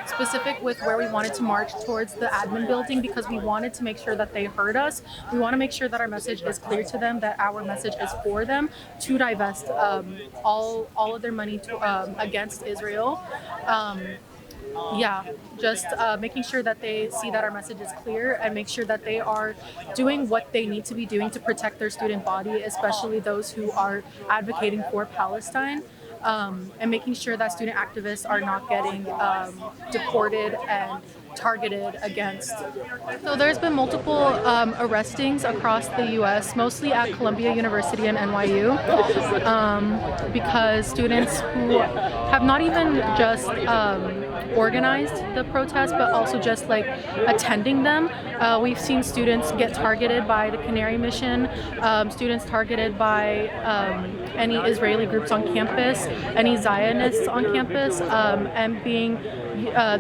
specific with where we wanted to march towards the admin building because we wanted to make sure that they heard us. We want to make sure that our message is clear to them, that our message is for them to divest all of their money against Israel. Just making sure that they see that our message is clear and make sure that they are doing what they need to be doing to protect their student body, especially those who are advocating for Palestine, and making sure that student activists are not getting deported and targeted against. So there's been multiple arrestings across the U.S., mostly at Columbia University and NYU, because students who have not even just organized the protest, but also just like attending them. We've seen students get targeted by the Canary Mission, students targeted by any Israeli groups on campus, any Zionists on campus, and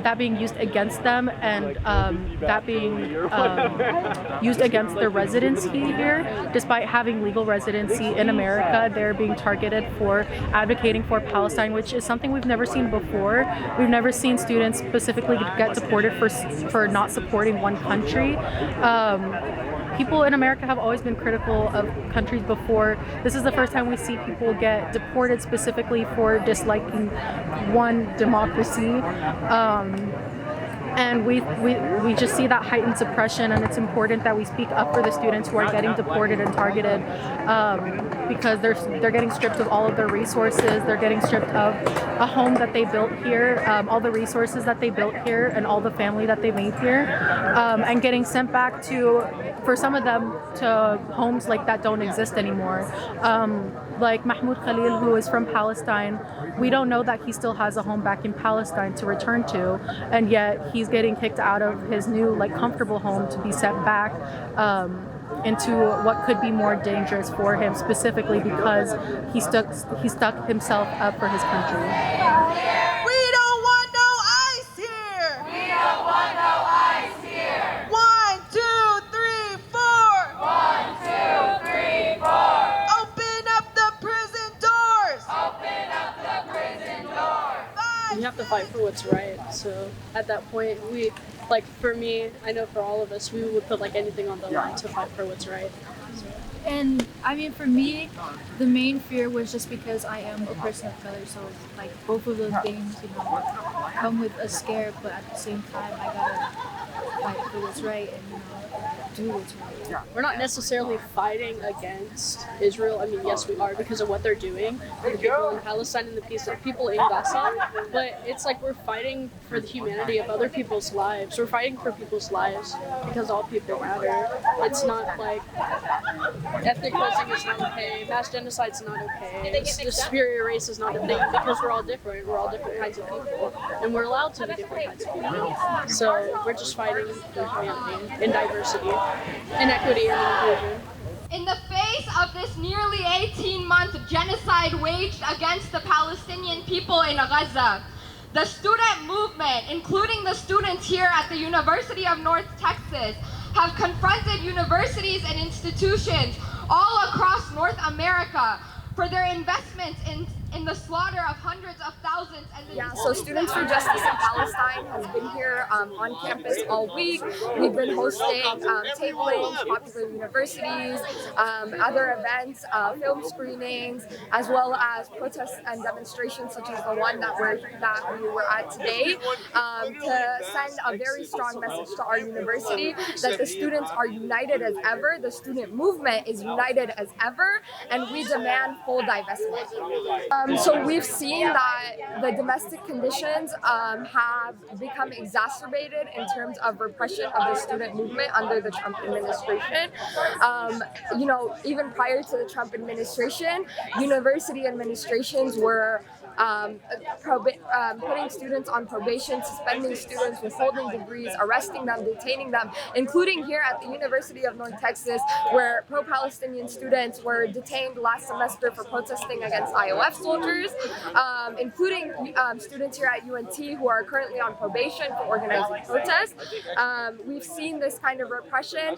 that being used against them, and that being used against their residency here. Despite having legal residency in America, they're being targeted for advocating for Palestine, which is something we've never seen before. We've never seen students specifically get deported for not supporting one country. People in America have always been critical of countries before. This is the first time we see people get deported specifically for disliking one democracy. And we just see that heightened suppression, and it's important that we speak up for the students who are getting deported and targeted, because they're getting stripped of all of their resources. They're getting stripped of a home that they built here, all the resources that they built here, and all the family that they made here, and getting sent back for some of them, to homes like that don't exist anymore. Like Mahmoud Khalil, who is from Palestine, we don't know that he still has a home back in Palestine to return to, and yet he's getting kicked out of his new comfortable home to be sent back into what could be more dangerous for him, specifically because he stuck himself up for his country. We don't want no ice here. We don't want no ice here. 1, 2, 3, 4. 1, 2, 3, 4. Open up the prison doors. Open up the prison doors. You have to fight for what's right. So at that point, for me, I know for all of us, we would put anything on the line to fight for what's right. And I mean, for me, the main fear was just because I am a person of color, so both of those things, come with a scare, but at the same time, I gotta fight for what's right and do what's right. We're not necessarily fighting against Israel. I mean, yes, we are, because of what they're doing for the people in Palestine and the people in Gaza. But it's we're fighting for the humanity of other people's lives. We're fighting for people's lives because all people matter. It's not ethnic cleansing is not okay, mass genocide is not okay, the superior race is not a thing, because we're all different. We're all different kinds of people, and we're allowed to be different kinds of people. So we're just fighting for humanity and diversity, inequity, and inclusion. In the face of this nearly 18-month genocide waged against the Palestinian people in Gaza, the student movement, including the students here at the University of North Texas, have confronted universities and institutions all across North America for their investments in the slaughter of hundreds of thousands. So Students for Justice in Palestine has been here on campus all week. We've been hosting tablings, popular universities, other events, film screenings, as well as protests and demonstrations such as the one that we were at today, to send a very strong message to our university that the students are united as ever, the student movement is united as ever, and we demand full divestment. So we've seen that the domestic conditions have become exacerbated in terms of repression of the student movement under the Trump administration. Even prior to the Trump administration, university administrations were putting students on probation, suspending students, withholding degrees, arresting them, detaining them, including here at the University of North Texas, where pro-Palestinian students were detained last semester for protesting against IOF soldiers, including students here at UNT who are currently on probation for organizing protests. We've seen this kind of repression,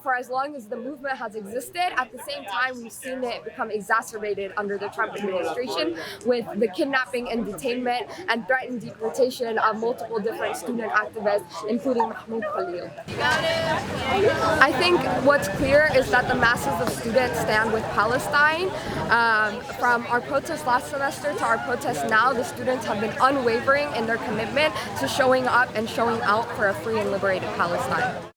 for as long as the movement has existed. At the same time, we've seen it become exacerbated under the Trump administration, with the kidnapping and detainment and threatened deportation of multiple different student activists, including Mahmoud Khalil. I think what's clear is that the masses of students stand with Palestine. From our protest last semester to our protest now, the students have been unwavering in their commitment to showing up and showing out for a free and liberated Palestine.